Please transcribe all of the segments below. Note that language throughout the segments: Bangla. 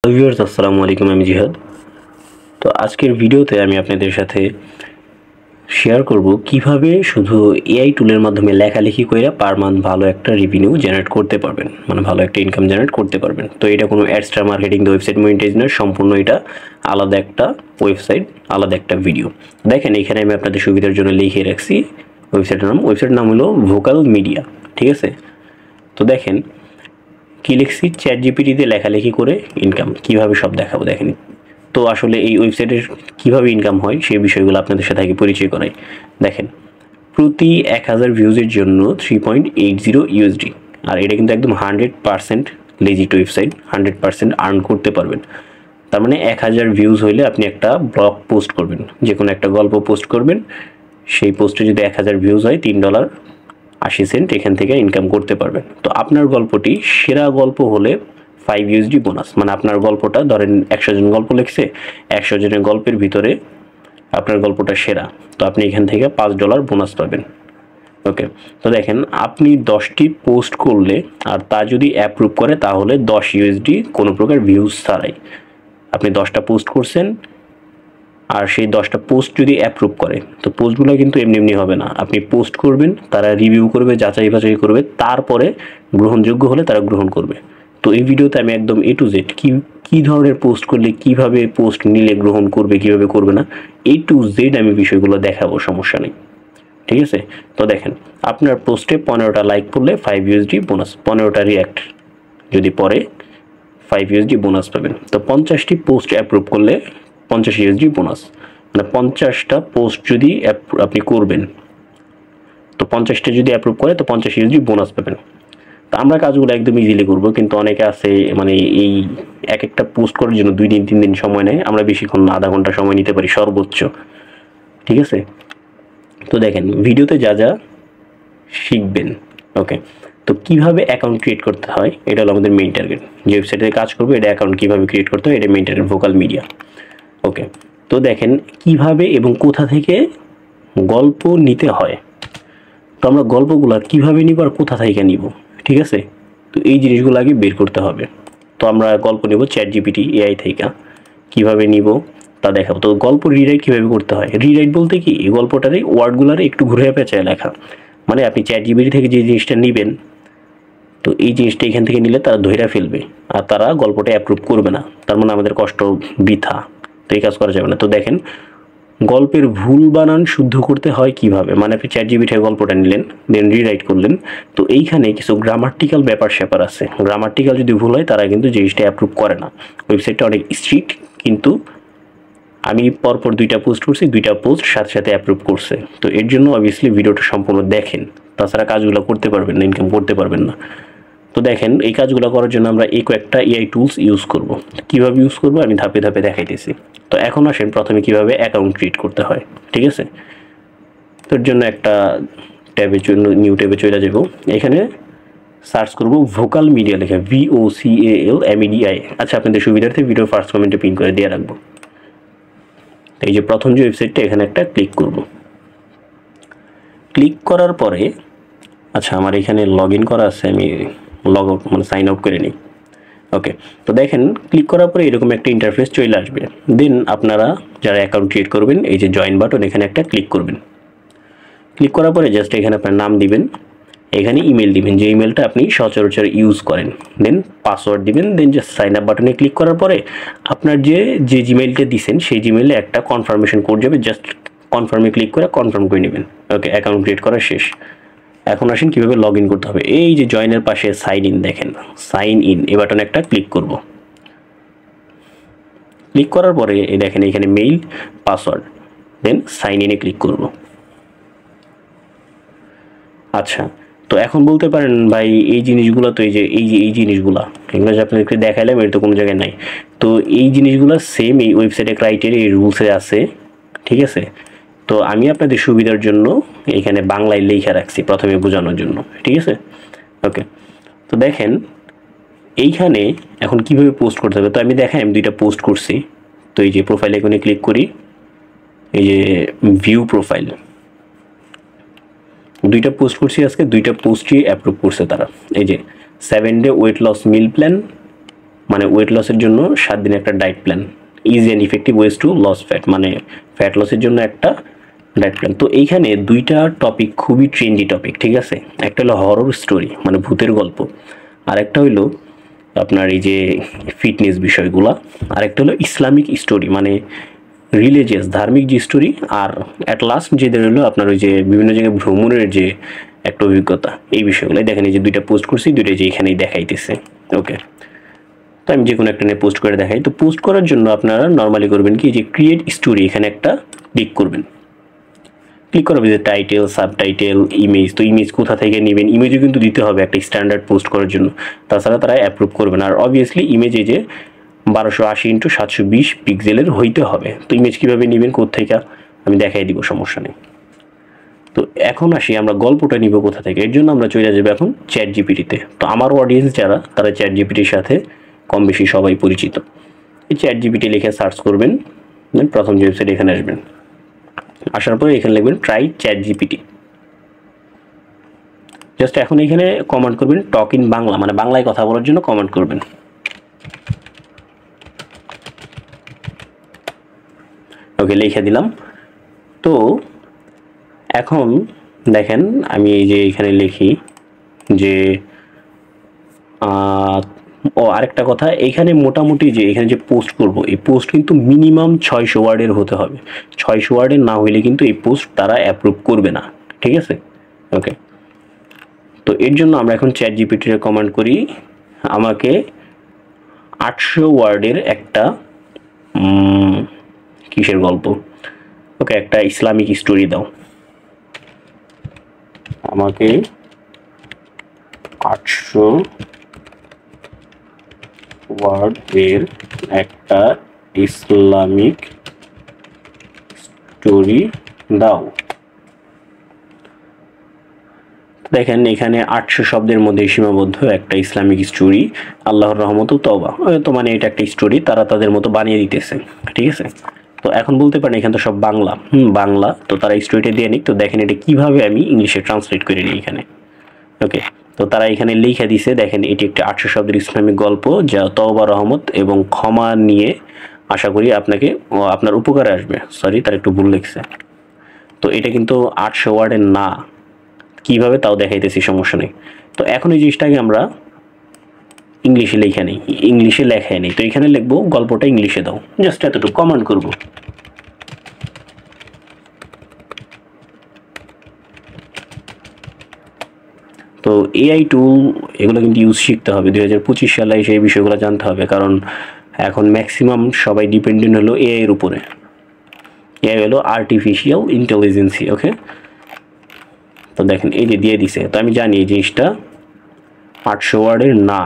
ভিউয়ার্স আসসালামু আলাইকুম, আমি জিহাদ। তো আজকের ভিডিওতে আমি আপনাদের সাথে শেয়ার করব কিভাবে শুধু এআই টুলের মাধ্যমে লেখালেখি কইরা পার মান্থ ভালো একটা রেভিনিউ জেনারেট করতে পারবেন, মানে ভালো একটা ইনকাম জেনারেট করতে পারবেন। তো এটা কোনো extra marketing the website monetize নয়, সম্পূর্ণ এটা আলাদা একটা ওয়েবসাইট, আলাদা একটা ভিডিও। দেখেন এখানে আমি আপনাদের সুবিধার জন্য লিখে রাখছি ওয়েবসাইটের নাম হলো ভোকাল মিডিয়া, ঠিক আছে? তো দেখেন কি লিখছি, চ্যাট জিপিটিতে লেখালেখি করে ইনকাম কিভাবে সব দেখাবো দেখেন। তো আসলে এই ওয়েবসাইটের কিভাবে ইনকাম হয় সেই বিষয়গুলো আপনাদের সাথে আগে পরিচয় করাই। দেখেন প্রতি 1000 ভিউজের জন্য 3.80 ইউএসডি, আর এটা কিন্তু একদম 100% লেজিট ওয়েবসাইট, 100% আর্ন করতে পারবেন। তার মানে 1000 ভিউজ হইলে আপনি একটা ব্লগ পোস্ট করবেন, যে কোনো একটা গল্প পোস্ট করবেন, সেই পোস্টে যদি 1000 ভিউজ হয় $3.80 এখান থেকে ইনকাম করতে পারবেন। তো আপনার গল্পটি সেরা গল্প হলে 5 ইউএসডি বোনাস, মানে আপনার গল্পটা ধরেন 100 জন গল্প লিখছে, 100 জনের গল্পের ভিতরে আপনার গল্পটা সেরা, তো আপনি এখান থেকে $5 বোনাস পাবেন। ওকে, তো দেখেন আপনি 10টি পোস্ট করলে আর তা যদি অ্যাপ্রুভ করে তাহলে 10 ইউএসডি কোনো প্রকার ভিউজ ছাড়াই। আপনি 10টা পোস্ট করছেন আর সেই 10টা পোস্ট যদি অ্যাপ্রুভ করে, তো পোস্টগুলো কিন্তু এমনি এমনি হবে না, আপনি পোস্ট করবেন, তারা রিভিউ করবে, যাচাই বাছাই করবে, তারপরে গ্রহণযোগ্য হলে তারা গ্রহণ করবে। তো এই ভিডিওতে আমি একদম A to Z কী ধরনের পোস্ট করলে কিভাবে পোস্ট নিলে গ্রহণ করবে, কিভাবে করবে না, A to Z আমি বিষয়গুলো দেখাবো, সমস্যা নেই, ঠিক আছে? তো দেখেন আপনার পোস্টে 15টা লাইক পড়লে 5 ইউএসডি বোনাস, 15টা রিঅ্যাক্ট যদি পড়ে 5 ইউএসডি বোনাস পাবেন। তো 50টি পোস্ট অ্যাপ্রুভ করলে 50 ইউএসডি বোনাস, মানে 50টা পোস্ট যদি আপনি করবেন, তো 50টা যদি অ্যাপ্রুভ করে তো 50 ইউএসডি বোনাস পাবেন। তো আমরা কাজগুলো একদম ইজিলি করব, কিন্তু অনেকে আছে মানে এই এক একটা পোস্ট করার জন্য 2 দিন 3 দিন সময় নেয়, আমরা বেশিক্ষণ না, আধা ঘন্টা সময় নিতে পারি সর্বোচ্চ, ঠিক আছে? তো দেখেন ভিডিওতে যা যা শিখবেন। ওকে, তো কিভাবে অ্যাকাউন্ট ক্রিয়েট করতে হয় এটা হলো আমাদের মেইন টার্গেট। যে ওয়েবসাইটে কাজ করবো এটা অ্যাকাউন্ট কিভাবে ক্রিয়েট করতে হয়, এটা মেইন টার্গেট, ভোকাল মিডিয়া। ওকে, তো দেখেন কিভাবে এবং কোথা থেকে গল্প নিতে হয়। তো আমরা গল্পগুলো কিভাবে নিব আর কোথা থেকে নিব, ঠিক আছে? তো এই জিনিসগুলো আগে বের করতে হবে। তো আমরা গল্প নেব চ্যাট জিপিটি এআই থেকে, কিভাবে নিব তা দেখাবো। তো গল্প রিরাইট কিভাবে করতে হয়, রিরাইট বলতে কি এই গল্পটারই ওয়ার্ডগুলারে একটু ঘুরে পেঁচায় লেখা, মানে আপনি চ্যাট জিপিটি থেকে যে জিনিসটা নেবেন, তো এই জিনিসটা এখান থেকে নিলে তারা ধইরা ফেলবে আর তারা গল্পটা অ্যাপ্রুভ করবে না, তার মানে আমাদের কষ্ট বৃথা, তো এই কাজ করা যাবে না। তো দেখেন গল্পের ভুল বানান শুদ্ধ করতে হয় কিভাবে, মানে আপনি চ্যাট জিপিটি থেকে গল্পটা নিলেন, দেন রিরাইট করলেন, তো এইখানে কিছু গ্রামাটিক্যাল ব্যাপার স্যাপার আছে, গ্রামাটিক্যাল যদি ভুল হয় তারা কিন্তু জিনিসটা অ্যাপ্রুভ করে না। ওয়েবসাইটটা অনেক স্ট্রিক্ট, কিন্তু আমি পরপর 2টা পোস্ট করছি, 2টা পোস্ট সাথে সাথে অ্যাপ্রুভ করছে। তো এর জন্য অবভিয়াসলি ভিডিওটা সম্পূর্ণ দেখেন, তাছাড়া কাজগুলো করতে পারবেন না, ইনকাম করতে পারবেন না। তো দেখেন এই কাজগুলো করার জন্য আমরা এই কয়েকটা এআই টুলস ইউজ করব। কীভাবে ইউজ করব আমি ধাপে ধাপে দেখাইতেছি। তো এখন আসেন প্রথমে কিভাবে অ্যাকাউন্ট ক্রিয়েট করতে হয়, ঠিক আছে? তোর জন্য একটা ট্যাবের জন্য নিউ ট্যাবে চলে যাব, এখানে সার্চ করব ভোকাল মিডিয়া লেখা, VOCALMEDIA। আচ্ছা, আপনাদের সুবিধার্থে ভিডিও ফার্স্ট কমেন্টে পিন করে দিয়ে রাখবো। এই যে প্রথম যে ওয়েবসাইটটা, এখানে একটা ক্লিক করব। ক্লিক করার পরে আচ্ছা আমার এখানে লগ ইন করা আছে, আমি লগ আউট মানে সাইন আউট করে নিই। ওকে, তো দেখেন ক্লিক করার পরে এরকম একটা ইন্টারফেস চলে আসবে। দেন আপনারা যারা অ্যাকাউন্ট ক্রিয়েট করবেন, এই যে জয়েন বাটন, এখানে একটা ক্লিক করবেন। ক্লিক করার পরে জাস্ট এখানে আপনার নাম দিবেন, এখানে ইমেল দিবেন, যে ইমেলটা আপনি সচরাচর ইউজ করেন, দেন পাসওয়ার্ড দিবেন, দেন জাস্ট সাইন আপ বাটনে ক্লিক করার পরে আপনার যে জিমেইলটা দিয়েছেন সেই জিমেইলে একটা কনফার্মেশন কোড যাবে, জাস্ট কনফার্মে ক্লিক করে কনফার্ম করে নেবেন। ওকে, অ্যাকাউন্ট ক্রিয়েট করা শেষ। এখন আসেন কীভাবে লগ ইন করতে হবে। এই যে জয়েনের পাশে সাইন ইন, দেখেন সাইন ইন, এই বাটনে একটা ক্লিক করব। ক্লিক করার পরে এই দেখেন এখানে মেইল, পাসওয়ার্ড, দেন সাইন ইনে ক্লিক করব। আচ্ছা, তো এখন বলতে পারেন ভাই এই জিনিসগুলো তো এই জিনিসগুলো এগুলো যে আপনাদেরকে দেখাইলাম এর তো কোনো জায়গায় নাই। তো এই জিনিসগুলো সেম এই ওয়েবসাইটে ক্রাইটেরিয়া, এই রুলসে আছে, ঠিক আছে? তো আমি আপনাদের সুবিধার জন্য এখানে বাংলায় লেখা রাখছি প্রথমে বোঝানোর জন্য, ঠিক আছে? ওকে, তো দেখেন এইখানে এখন কিভাবে পোস্ট করতে হবে। তো আমি দেখেন আমি 2টা পোস্ট করছি। তো এই যে প্রোফাইল আইকনে ক্লিক করি, এই যে ভিউ প্রোফাইল, 2টা পোস্ট করছি আজকে, 2টা পোস্টই অ্যাপ্রুভ করছে তারা। এই যে 7 day weight loss meal plan, মানে ওয়েট লসের জন্য 7 দিনের একটা diet plan, easy and effective ways to loss fat, মানে ফ্যাট লসের জন্য একটা ডায়েট প্ল্যান। তো এইখানে দুইটা টপিক খুবই ট্রেন্ডি টপিক, ঠিক আছে। একটা হলো হরর স্টোরি মানে ভূতের গল্প, আর একটা হইলো আপনার এই যে ফিটনেস বিষয়গুলা, আর একটা হলো ইসলামিক স্টোরি মানে রিলিজিয়াস ধার্মিক যে স্টোরি, আর অ্যাট লাস্ট যেদের হলো আপনার ওই যে বিভিন্ন জায়গায় ভ্রমণের যে একটা অভিজ্ঞতা, এই বিষয়গুলো দেখেন। এই যে দুইটা পোস্ট করছি, দুইটা যে এখানেই দেখাইতেছে। ওকে, তো আমি যে কোনো একটা নিয়ে পোস্ট করে দেখাই। তো পোস্ট করার জন্য আপনারা নর্মালি করবেন কি, যে ক্রিয়েট স্টোরি এখানে একটা ক্লিক করবেন। ক্লিক করবে যে টাইটেল, সাবটাইটেল, ইমেজ। তো ইমেজ কোথা থেকে নেবেন, ইমেজও কিন্তু দিতে হবে একটা স্ট্যান্ডার্ড পোস্ট করার জন্য, তাছাড়া তারা অ্যাপ্রুভ করবে না। আর অবভিয়াসলি ইমেজ এই যে 1280x720 পিক্সেলের হইতে হবে। তো ইমেজ কীভাবে নেবেন, কোথেকে আমি দেখাই দিব, সমস্যা নেই। তো এখন আসি আমরা গল্পটা নিব কোথা থেকে। এর জন্য আমরা চলে যাবো এখন চ্যাট জিপিটিতে। তো আমার অডিয়েন্স যারা, তারা চ্যাট জিপিটির সাথে কম বেশি সবাই পরিচিত। এই চ্যাট জিপিটি লিখে সার্চ করবেন, প্রথম যে ওয়েবসাইট এখানে আসবেন। আসার পরে এখানে লিখবেন ট্রাই চ্যাট জিপিটি। জাস্ট এখন এখানে কমেন্ট করবেন টক ইন বাংলা, মানে বাংলায় কথা বলার জন্য কমেন্ট করবেন। ওকে, লিখে দিলাম। তো এখন দেখেন আমি এই যে এখানে লিখি যে আরেকটা কথা, এখানে মোটামুটি যে এখানে যে পোস্ট করব, এই পোস্ট কিন্তু মিনিমাম 600 ওয়ার্ডের হতে হবে। 600 ওয়ার্ডের না হইলে কিন্তু এই পোস্ট তারা অ্যাপ্রুভ করবে না, ঠিক আছে। ওকে, তো এর জন্য আমরা এখন চ্যাট জিপিটিতে কমেন্ট করি আমাকে 800 ওয়ার্ডের একটা কিসের গল্প, ওকে একটা ইসলামিক স্টোরি দাও। আমাকে 800 ওয়ার্ডের একটা ইসলামিক স্টোরি দাও। দেখেন এখানে 800 শব্দের মধ্যে সীমাবদ্ধ একটা ইসলামিক স্টোরি, আল্লাহর রহমত তওবা। তো মানে এটা একটা স্টোরি তারা তাদের মতো বানিয়ে দিতেছে, ঠিক আছে। তো এখন বলতে পারেন এখানে তো সব বাংলা, বাংলা, তো তারা স্টোরিটা দিয়ে নিক। তো দেখেন এটা কিভাবে আমি ইংলিশে ট্রান্সলেট করে নিই এখানে। ওকে, তো তারা এখানে লিখে দিছে, দেখেন এটি একটি 800 শব্দের ইসলামিক গল্প যা তওবা, রহমত এবং ক্ষমা নিয়ে, আশা করি আপনাকে আপনার উপকারে আসবে। সরি, তার একটু ভুল লিখছে। তো এটা কিন্তু 800 ওয়ার্ডের না, কিভাবে তাও দেখাইতেছি, সমস্যা নেই। তো এখন এই জিনিসটাকে আমরা ইংলিশে লেখা নেই, ইংলিশে লেখাই নেই। তো এখানে লিখবো গল্পটা ইংলিশে দাও, জাস্ট এতটুকু কমেন্ট করব। তো এআই টুল এগুলো কিন্তু ইউজ শিখতে হবে, 2025 সালে এসে এই বিষয়গুলো জানতে হবে, কারণ এখন ম্যাক্সিমাম সবাই ডিপেন্ডেন্ট হলো এআই এর উপরে। এআই হলো আর্টিফিশিয়াল ইন্টেলিজেন্সি। ওকে, তো দেখেন এই যে দিয়ে দিছে। তো আমি জানি এই জিনিসটা 800 ওয়ার্ডের না।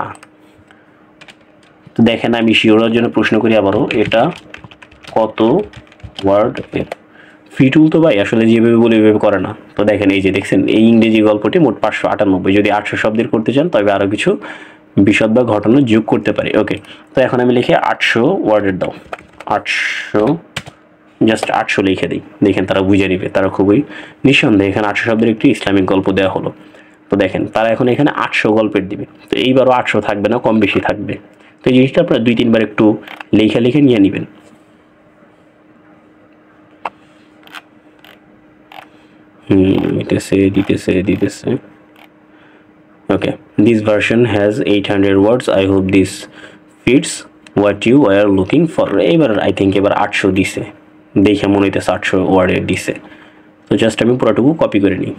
তো দেখেন আমি শিওরের জন্য প্রশ্ন করি আবারও, এটা কত ওয়ার্ড এর? ফ্রি টুল তো ভাই আসলে যেভাবে বলে ওইভাবে করে না। তো দেখেন এই যে দেখছেন এই ইংরেজি গল্পটি মোট 598। যদি 800 শব্দের করতে চান তবে আরও কিছু বিশদ বা ঘটনা যোগ করতে পারি। ওকে, তো এখন আমি লিখে 800 ওয়ার্ডের দাও। 800, জাস্ট 800 লিখে দিই, দেখেন তারা বুঝে নিবে, তারা খুবই নিঃসন্দেহে। এখানে 800 শব্দের একটি ইসলামিক গল্প দেওয়া হলো। তো দেখেন তারা এখন এখানে 800 গল্পের দিবে। তো এইবারও 800 থাকবে না, কম বেশি থাকবে। তো এই জিনিসটা আপনারা 2-3 বার একটু লিখে নিয়ে নেবেন। দিতেছে। Okay, this version has 800 words, I hope this fits what you are looking for. এবার আই থিঙ্ক এবার 800 দিছে, দেখে মনে হইতেছে 800 ওয়ার্ডের দিছে। তো জাস্ট আমি পুরোটুকু কপি করে নিই।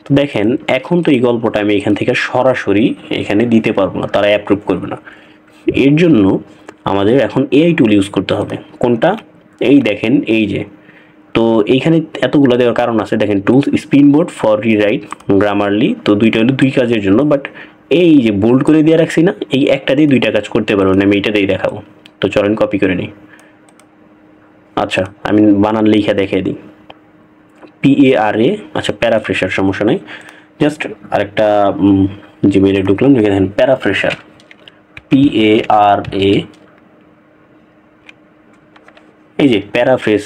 তো দেখেন এখন তো এই গল্পটা আমি এখান থেকে সরাসরি এখানে দিতে পারবো না, তারা অ্যাপ্রুভ করবে না। এর জন্য আমাদের এখন এআই টুল ইউজ করতে হবে। কোনটা? এই দেখেন এই যে, তো এইখানে এতগুলো দেওয়ার কারণ আছে। দেখেন টুলস, স্পিনবোর্ড ফর রিরাইট, গ্রামারলি। তো দুইটা হলো দুই কাজের জন্য, বাট এই যে বোল্ড করে দিয়ে রাখছি না, এই একটা দিয়ে দুইটা কাজ করতে পারবো না, আমি এইটা দিয়ে দেখাবো। তো চলেন কপি করে নিই। আচ্ছা আমি বানান লিখে দেখিয়ে দিই, PARA। আচ্ছা প্যারাফ্রেশার, সমস্যা নেই। জাস্ট আরেকটা জিমেইলে ঢুকলাম, লিখে দেখেন প্যারাফ্রেশার, PARA। এই যে প্যারাফ্রেস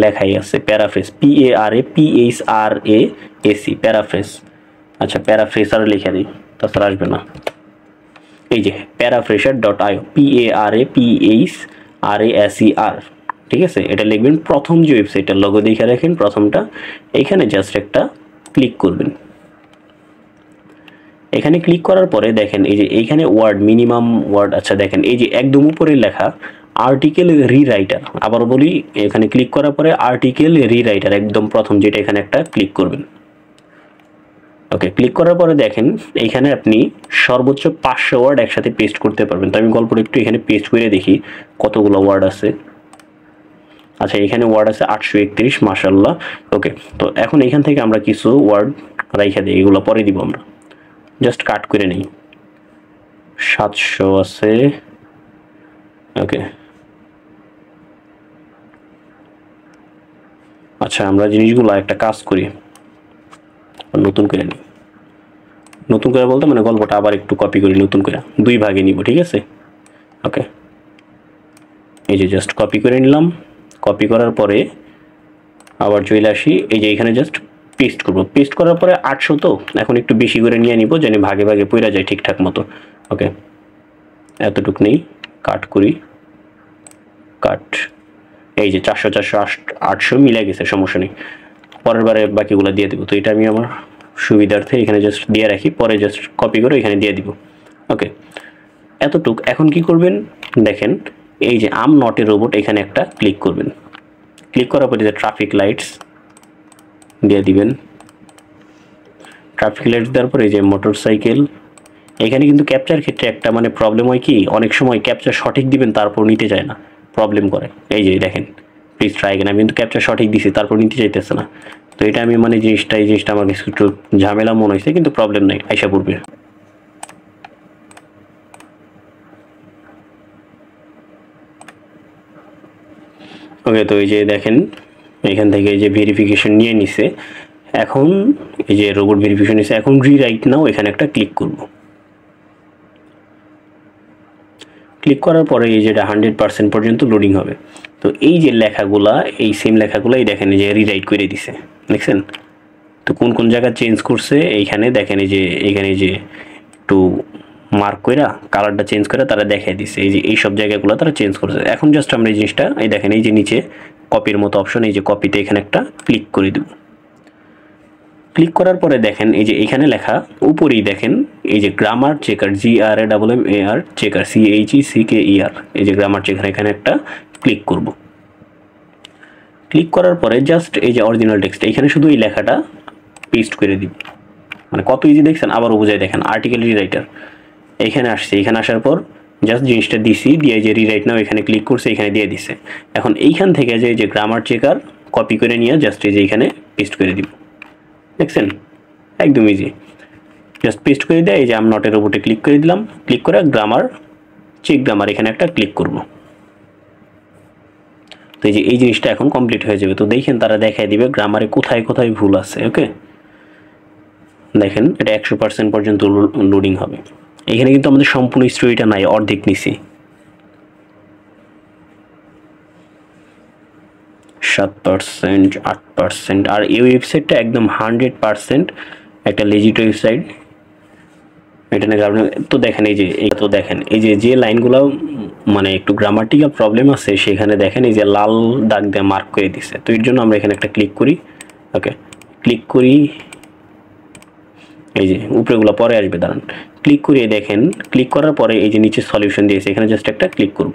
লেখাই আছে, প্যারাফ্রেস, PARAPHRAC, প্যারাফ্রেস। আচ্ছা প্যারাফ্রেসার লিখে দিই, তাছাড়া আসবে না। এই যে paraphrasure.io PARAPHRASER, ঠিক আছে, এটা লিখবেন। প্রথম যে ওয়েবসাইটটার লোগো দেখে রাখেন প্রথমটা, এইখানে জাস্ট একটা ক্লিক করবেন। এখানে ক্লিক করার পরে দেখেন এই যে এইখানে ওয়ার্ড, মিনিমাম ওয়ার্ড, আচ্ছা দেখেন এই যে একদম উপরে লেখা আর্টিকেল রিরাইটার। আবার বলি, এখানে ক্লিক করার পরে আর্টিকেল রিরাইটার একদম প্রথম যেটা, এখানে একটা ক্লিক করবেন। ওকে, ক্লিক করার পরে দেখেন এইখানে আপনি সর্বোচ্চ 500 ওয়ার্ড একসাথে পেস্ট করতে পারবেন। তো আমি গল্পটা একটু এখানে পেস্ট করে দেখি কতগুলো ওয়ার্ড আছে। আচ্ছা, এখানে ওয়ার্ড আছে 831, মাশাআল্লাহ। ওকে, তো এখন এখান থেকে আমরা কিছু ওয়ার্ড রাইখা দিই, এগুলো পরে দিব আমরা, জাস্ট কাট করে নেই। 700 আছে। ওকে, আচ্ছা আমরা জিনিসগুলো একটা কাজ করি, নতুন করে নিই। নতুন করে বলতে মানে গল্পটা আবার একটু কপি করি, নতুন করে 2 ভাগে নিব, ঠিক আছে। ওকে, এই যে জাস্ট কপি করে নিলাম। কপি করার পরে আবার চলে আসি, এই যে এখানে জাস্ট পেস্ট করব। পেস্ট করার পরে 800, তো এখন একটু বেশি করে নিয়ে নিব যেন ভাগে ভাগে পড়া যায় ঠিকঠাক মতো। ওকে, এতটুক নেই, কাট করি, কাট। এই যে 400 400 800 মিলে গেছে, সমস্যা নেই। পরের বারে বাকিগুলো দিয়ে দেবো। তো এটা আমি আমার সুবিধার্থে এখানে জাস্ট দিয়ে রাখি, পরে জাস্ট কপি করে এখানে দিয়ে দিব। ওকে, এতটুক। এখন কি করবেন দেখেন, এই যে আম নট এ রোবট, এখানে একটা ক্লিক করবেন। ক্লিক করার পরে যে ট্রাফিক লাইটস দিয়ে দিবেন। ট্রাফিক লাইটস দেওয়ার পরে এই যে মোটরসাইকেল। এখানে কিন্তু ক্যাপচার ক্ষেত্রে একটা মানে প্রবলেম হয় কি, অনেক সময় ক্যাপচার সঠিক দিবেন তারপর নিতে যায় না, প্রবলেম করে। এই যে দেখেন, প্লিজ ট্রাই এগেন, আমি কিন্তু ক্যাপচার সঠিক দিছি তারপর নিতে চাইতেছে না। তো এটা আমি মানে এই জিনিসটা আমার কিছু একটু ঝামেলা মনে হয়েছে, কিন্তু প্রবলেম নাই, আইসা পড়বে। ওকে, তো এই যে দেখেন এখান থেকে এই যে ভেরিফিকেশন নিয়ে নিছে। এখন এই যে রোবট ভেরিফিকেশন নিছে, এখন রিরাইট নাও এখানে একটা ক্লিক করব। ক্লিক করার পরে এই যেটা 100% পর্যন্ত লোডিং হবে। তো এই যে লেখাগুলা, এই সেম লেখাগুলো এই দেখেন যে রিরাইট করে দিছে, দেখছেন তো কোন কোন জায়গা চেঞ্জ করছে। এইখানে দেখেন এই যে এখানে যে একটু মার্ক কইরা কালারটা চেঞ্জ করে তারা দেখাই দিচ্ছে, এই যে এই সব জায়গাগুলো তারা চেঞ্জ করছে। এখন জাস্ট আমরা এই জিনিসটা এই দেখেন, এই যে নিচে কপির মতো অপশন, এই যে কপিতে এখানে একটা ক্লিক করে দেব। ক্লিক করার পরে দেখেন এই যে এখানে লেখা উপরেই দেখেন এই যে grammar checker, GRAMMAR checker, CHECKER, এই যে গ্রামার চেকার, এখানে একটা ক্লিক করব। ক্লিক করার পরে জাস্ট এই যে অরিজিনাল টেক্সট, এখানে শুধু এই লেখাটা পেস্ট করে দিব। মানে কত ইজি দেখছেন, আবারও বোঝাই দেখেন, আর্টিকেল রিরাইটার এখানে আসছে। এখানে আসার পর জাস্ট জিনিসটা দিছি, দিয়ে যে রিরাইট নাও এখানে ক্লিক করছে, এখানে দিয়ে দিছে। এখন এইখান থেকে যে গ্রামার চেকার কপি করে নিয়ে জাস্ট এই যে এখানে পেস্ট করে দিব, দেখছেন একদম ইজি। জাস্ট পেস্ট করে দেয়, এই যে আম নটের রোবটে ক্লিক করে দিলাম। ক্লিক করে গ্রামার চেক গ্রামার এখানে একটা ক্লিক করব। তো এই যে এই জিনিসটা এখন কমপ্লিট হয়ে যাবে। তো দেখেন তারা দেখাই দিবে গ্রামারে কোথায় কোথায় ভুল আছে। ওকে, দেখেন এটা 100% পর্যন্ত লোডিং হবে। এখানে কিন্তু আমাদের সম্পূর্ণ স্টোরিটা নাই, অর্ধেক নিছি। 7%, 8%। আর এই ওয়েবসাইটটা একদম 100% একটা লেজিট ওয়েবসাইট। এটা না আপনি তো দেখেন এই যে তো দেখেন এই যে লাইনগুলো মানে একটু গ্রামাটিক্যাল প্রবলেম আছে, সেখানে দেখেন এই যে লাল দাগ দিয়ে মার্ক করে দিছে। তো এর জন্য আমরা এখানে একটা ক্লিক করি। ওকে, ক্লিক করি, এই যে উপরেগুলো পরে আসবে, দাঁড়ান। ক্লিক করিয়ে দেখেন, ক্লিক করার পরে এই যে নিচে সলিউশন দিয়েছে, এখানে জাস্ট একটা ক্লিক করব,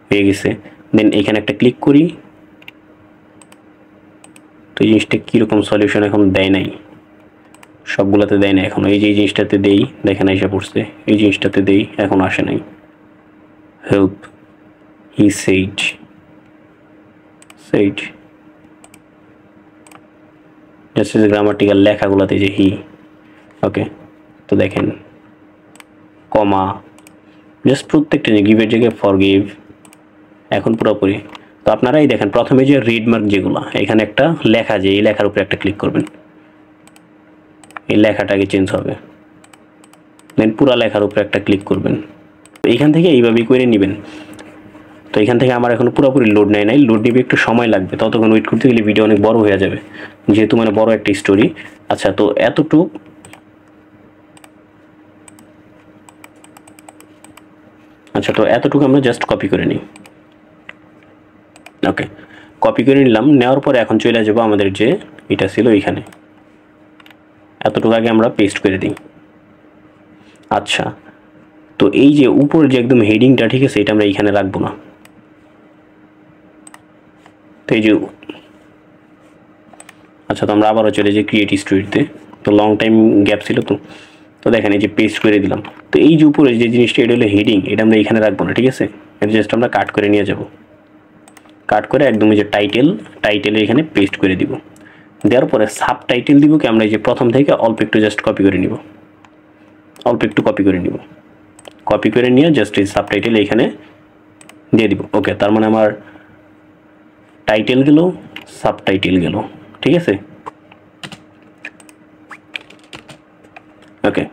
হয়ে গেছে। দেন এখানে একটা ক্লিক করি। তো এই জিনিসটা কীরকম সলিউশন এখন দেয় নাই, সবগুলোতে দেয় না এখন। এই যে এই জিনিসটাতে দেই, দেখেন এসে পড়ছে। এই জিনিসটাতে দেই, এখন আসে নাই। Help he said just grammatical লেখাগুলোতে যে হি। ওকে, তো দেখেন কমা, জাস্ট প্রত্যেকটা যে গিভের জায়গায় ফরগিভ, এখন পুরোপুরি। তো আপনারাই দেখেন প্রথমে যে রেড মার্ক যেগুলো, এখানে একটা লেখা, যে এই লেখার উপরে একটা ক্লিক করবেন, এই লেখাটাকে চেঞ্জ হবে। দেন পুরো লেখার উপরে একটা ক্লিক করবেন। এইখান থেকে এইভাবেই করে নেবেন। তো এখান থেকে আমার এখন পুরোপুরি লোড নেয় নাই, লোড নিবে একটু সময় লাগবে, ততক্ষণ ওয়েট করতে গেলে ভিডিও অনেক বড় হয়ে যাবে, যেহেতু মানে বড় একটা স্টোরি। আচ্ছা, তো এতটুক আচ্ছা, তো এতটুকু আমরা জাস্ট কপি করে নিই। ওকে, কপি করে নিলাম। নেওয়ার পরে এখন চলে যাবো আমাদের যে এটা ছিল এইখানে, এতটুকু আগে আমরা পেস্ট করে দিই। আচ্ছা, তো এই যে উপরে যে একদম হেডিংটা, ঠিক আছে, এটা আমরা এইখানে রাখবো না। তো এই যে আচ্ছা, তো আমরা আবারও চলে যাই ক্রিয়েট স্টোরিতে। তো লং টাইম গ্যাপ ছিল, তো দেখেন এই যে পেস্ট করে দিলাম। তো এই যে উপরে যে জিনিসটা, এটা হলো হেডিং, এটা আমরা এখানে রাখবো না, ঠিক আছে। এটা জাস্ট আমরা কাট করে নিয়ে যাব, কাট করে একদম এই যে টাইটেলে এখানে পেস্ট করে দিব। দেওয়ার পরে সাব টাইটেল দিব কি আমরা এই যে প্রথম থেকে অল্প একটু জাস্ট কপি করে নিব, অল্প একটু কপি করে নিব। কপি করে নিয়ে জাস্ট এই সাব টাইটেল এখানে দিয়ে দিব। ওকে, তার মানে আমার টাইটেল গেল, সাব টাইটেল গেল, ঠিক আছে। ওকে,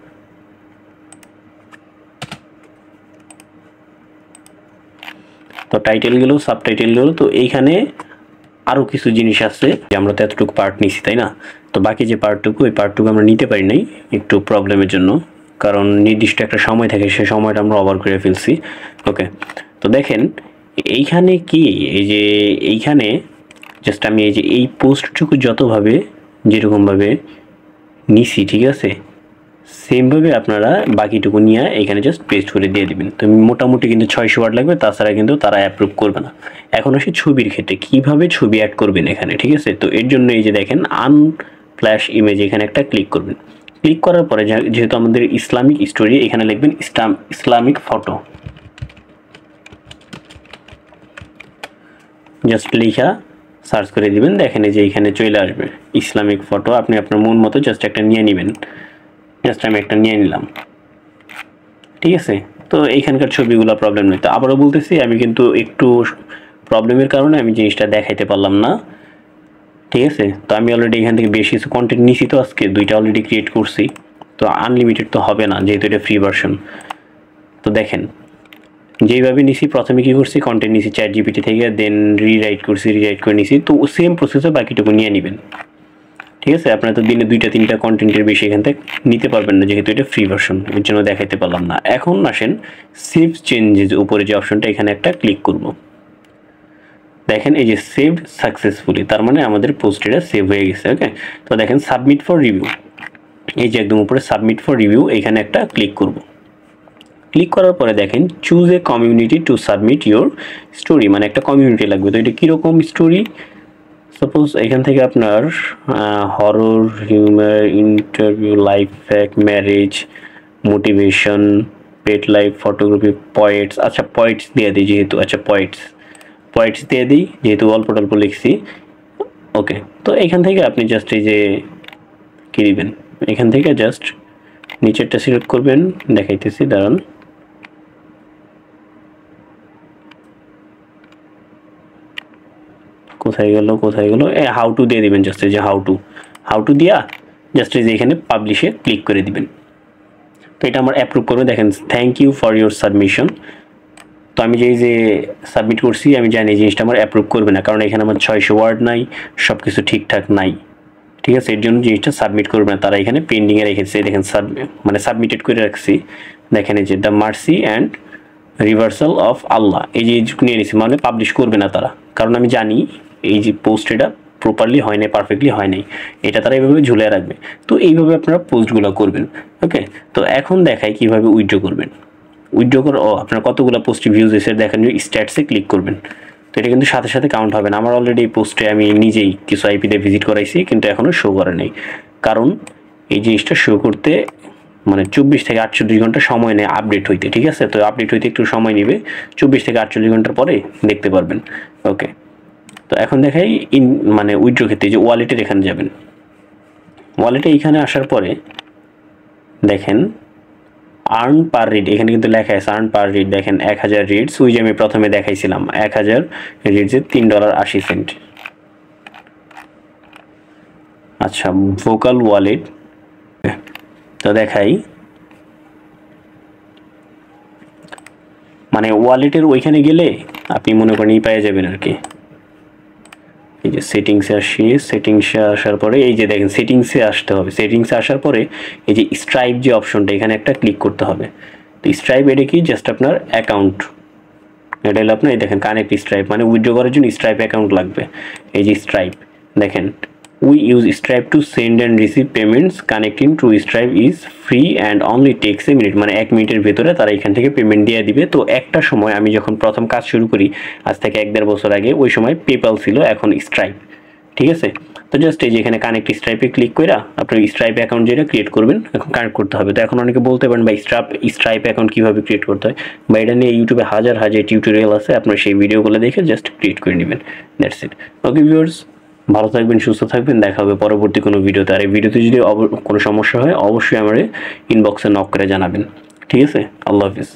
তো টাইটেল গেল, সাব টাইটেল গেল। তো এইখানে আরও কিছু জিনিস আছে যে আমরা তো এতটুকু পার্ট নিছি, তাই না। তো বাকি যে পার্টটুকু, ওই পার্টটুকু আমরা নিতে পারি নাই একটু প্রবলেমের জন্য, কারণ নির্দিষ্ট একটা সময় থাকে, সেই সময়টা আমরা ওভার করে ফেলছি। ওকে, তো দেখেন এইখানে কি, এই যে এইখানে জাস্ট আমি এই যে এই পোস্টটুকু যতভাবে যেরকমভাবে নিছি, ঠিক আছে, সেমভাবে আপনারা বাকিটুকু নিয়ে এখানে জাস্ট পেস্ট করে দিয়ে দিবেন। তো মোটামুটি কিন্তু 600 ওয়ার্ড লাগবে, তাছাড়া কিন্তু তারা অ্যাপ্রুভ করবে না। এখন আসি ছবির ক্ষেত্রে, কীভাবে ছবি অ্যাড করবেন এখানে, ঠিক আছে। তো এর জন্য এই যে দেখেন আনফ্ল্যাশ ইমেজ, এখানে একটা ক্লিক করবেন। ক্লিক করার পরে যেহেতু আমাদের ইসলামিক স্টোরি, এখানে লিখবেন ইসলামিক ফটো, জাস্ট লিখা সার্চ করে দিবেন। দেখেন এই যে এখানে চলে আসবে ইসলামিক ফটো। আপনি আপনার মন মতো জাস্ট একটা নিয়ে নেবেন। জাস্ট আমি একটা নিয়ে নিলাম, ঠিক আছে। তো এইখানকার ছবিগুলো প্রবলেম নেই। তো আবারও বলতেছি, আমি কিন্তু একটু প্রবলেমের কারণে আমি জিনিসটা দেখাইতে পারলাম না, ঠিক আছে। তো আমি অলরেডি এখান থেকে বেশ কিছু কন্টেন্ট নিছি, তো আজকে 2টা অলরেডি ক্রিয়েট করছি। তো আনলিমিটেড তো হবে না, যেহেতু এটা ফ্রি ভার্সন। তো দেখেন যেইভাবে নিছি, প্রথমে কী করছি, কন্টেন্ট নিছি ChatGPT থেকে, দেন রিরাইট করে নিছি। তো সেম প্রসেসে বাকিটুকু নিয়ে নেবেন, ঠিক আছে। আপনারা তো দিনে 2টা-3টা কন্টেন্টের বেশি এখান থেকে নিতে পারবেন না, যেহেতু এটা ফ্রি ভার্সন, এর জন্য দেখাইতে পারলাম না। এখন আসেন সেভ চেঞ্জেস, উপরে যে অপশনটা, এখানে একটা ক্লিক করব। দেখেন এই যে সেভ সাকসেসফুলি, তার মানে আমাদের পোস্ট এটা সেভ হয়ে গেছে। ওকে, তো দেখেন সাবমিট ফর রিভিউ, এই যে একদম উপরে সাবমিট ফর রিভিউ, এখানে একটা ক্লিক করব। ক্লিক করার পরে দেখেন choose a community to submit your story, মানে একটা কমিউনিটি লাগবে। তো এটা কীরকম স্টোরি, সাপোজ এখান থেকে আপনার হরর, হিউমার, ইন্টারভিউ, লাইফ ফ্যাক, ম্যারেজ, মোটিভেশন, পেট লাইফ, ফটোগ্রাফি, পয়েটস। আচ্ছা, পয়েটস দিয়ে দিই যেহেতু, আচ্ছা পয়েটস দিয়ে দিই যেহেতু অল্প টল্প লিখছি। ওকে, তো এখান থেকে আপনি জাস্ট এই যে কী দিবেন, এখান থেকে জাস্ট নিচেরটা সিলেক্ট করবেন, দেখাইতেছি দাঁড়ান। কোথায় গেল, হাউ টু দিয়ে দিবেন, জাস্ট এই যে হাউ টু দিয়া জাস্ট এই যে এখানে পাবলিশে ক্লিক করে দিবেন। তো এটা আমার অ্যাপ্রুভ করবে। দেখেন thank you for your submission. তো আমি যে সাবমিট করছি, আমি জানি এই জিনিসটা আমার অ্যাপ্রুভ করবে না, কারণ এখানে আমার 600 ওয়ার্ড নাই, সব কিছু ঠিকঠাক নাই, ঠিক আছে। এর জন্য জিনিসটা সাবমিট করবে না, তারা এখানে পেন্ডিংয়ে রেখেছে। দেখেন মানে সাবমিটেড করে রাখছি। দেখেন এই যে the mercy and reversal of Allah, এই যে নিয়ে নিছি, মানে পাবলিশ করবে না তারা, কারণ আমি জানি এই যে পোস্ট এটা প্রপারলি হয় নাই, পারফেক্টলি হয় নাই, এটা তারা এইভাবে ঝুলে রাখবে। তো এইভাবে আপনারা পোস্টগুলো করবেন। ওকে, তো এখন দেখাই কীভাবে উইথড্র করবেন। উইথড্র করে আপনার কতগুলো পোস্টে ভিউজ এসে দেখেন, স্ট্যাটসে ক্লিক করবেন। তো এটা কিন্তু সাথে সাথে কাউন্ট হবে না। আমার অলরেডি এই পোস্টে আমি নিজেই কিছু আইপিতে ভিজিট করাইছি, কিন্তু এখনও শো করে নেই, কারণ এই জিনিসটা শো করতে মানে 24 থেকে 48 ঘন্টা সময় নেয় আপডেট হইতে, ঠিক আছে। তো আপডেট হইতে একটু সময় নেবে, 24 থেকে 48 ঘন্টার পরে দেখতে পারবেন। ওকে, তো এখন দেখাই মানে উইথড্র ক্ষেত্রে যে ওয়ালেটের এখানে যাবেন। ওয়ালেটে এখানে আসার পরে দেখেন আর্ন পার রিড, এখানে কিন্তু লেখা আছে আর্ন পার রিড। দেখেন 1000 রিডস, ওই যে আমি প্রথমে দেখাইছিলাম 1000 রিডসে $3.80। আচ্ছা, ভোকাল ওয়ালেট, তো দেখাই মানে ওয়ালেটের ওইখানে গেলে আপনি মনে করেন পেয়ে যাবেন আর কি। এই যে সেটিংসে আসি, সেটিংসে আসার পরে এই যে দেখেন সেটিংসে আসতে হবে। সেটিংসে আসার পরে এই যে স্ট্রাইপ যে অপশনটা, এখানে একটা ক্লিক করতে হবে। তো স্ট্রাইপ এটা কি জাস্ট আপনার অ্যাকাউন্ট, এটা হলো আপনার এই দেখেন কানেক্ট স্ট্রাইপ, মানে উইথড্র করার জন্য স্ট্রাইপ অ্যাকাউন্ট লাগবে। এই যে স্ট্রাইপ দেখেন, we use Stripe to send and receive payments, connecting to Stripe is free and only takes a minute, মানে 1 মিনিটের ভেতরে তারা এখান থেকে পেমেন্ট দিয়ে দিবে। তো একটা সময় আমি যখন প্রথম কাজ শুরু করি আজ থেকে 1-1.5 বছর আগে, ওই সময় পেপ্যাল ছিল, এখন স্ট্রাইপ। ঠিক আছে, তো জাস্ট এই যে এখানে কানেক্ট স্ট্রাইপে ক্লিক করে আপনার স্ট্রাইপ অ্যাকাউন্ট যেটা ক্রিয়েট করবেন এখন কানেক্ট করতে হবে। তো এখন অনেকে বলতে পারেন ভাই স্ট্রাইপ অ্যাকাউন্ট কীভাবে ক্রিয়েট করতে হয়, বা এটা নিয়ে ইউটিউবে হাজার টিউটোরিয়াল আছে, আপনার সেই ভিডিওগুলো দেখে জাস্ট ক্রিয়েট করে নেবেন, দ্যাটস ইট। ওকে ভিউয়ার্স, ভালো থাকবেন, সুস্থ থাকবেন, দেখা হবে পরবর্তী কোনো ভিডিওতে। আর এই ভিডিওতে যদি কোনো সমস্যা হয় অবশ্যই আমার ইনবক্সে নক করে জানাবেন। ঠিক আছে, আল্লাহ হাফিজ।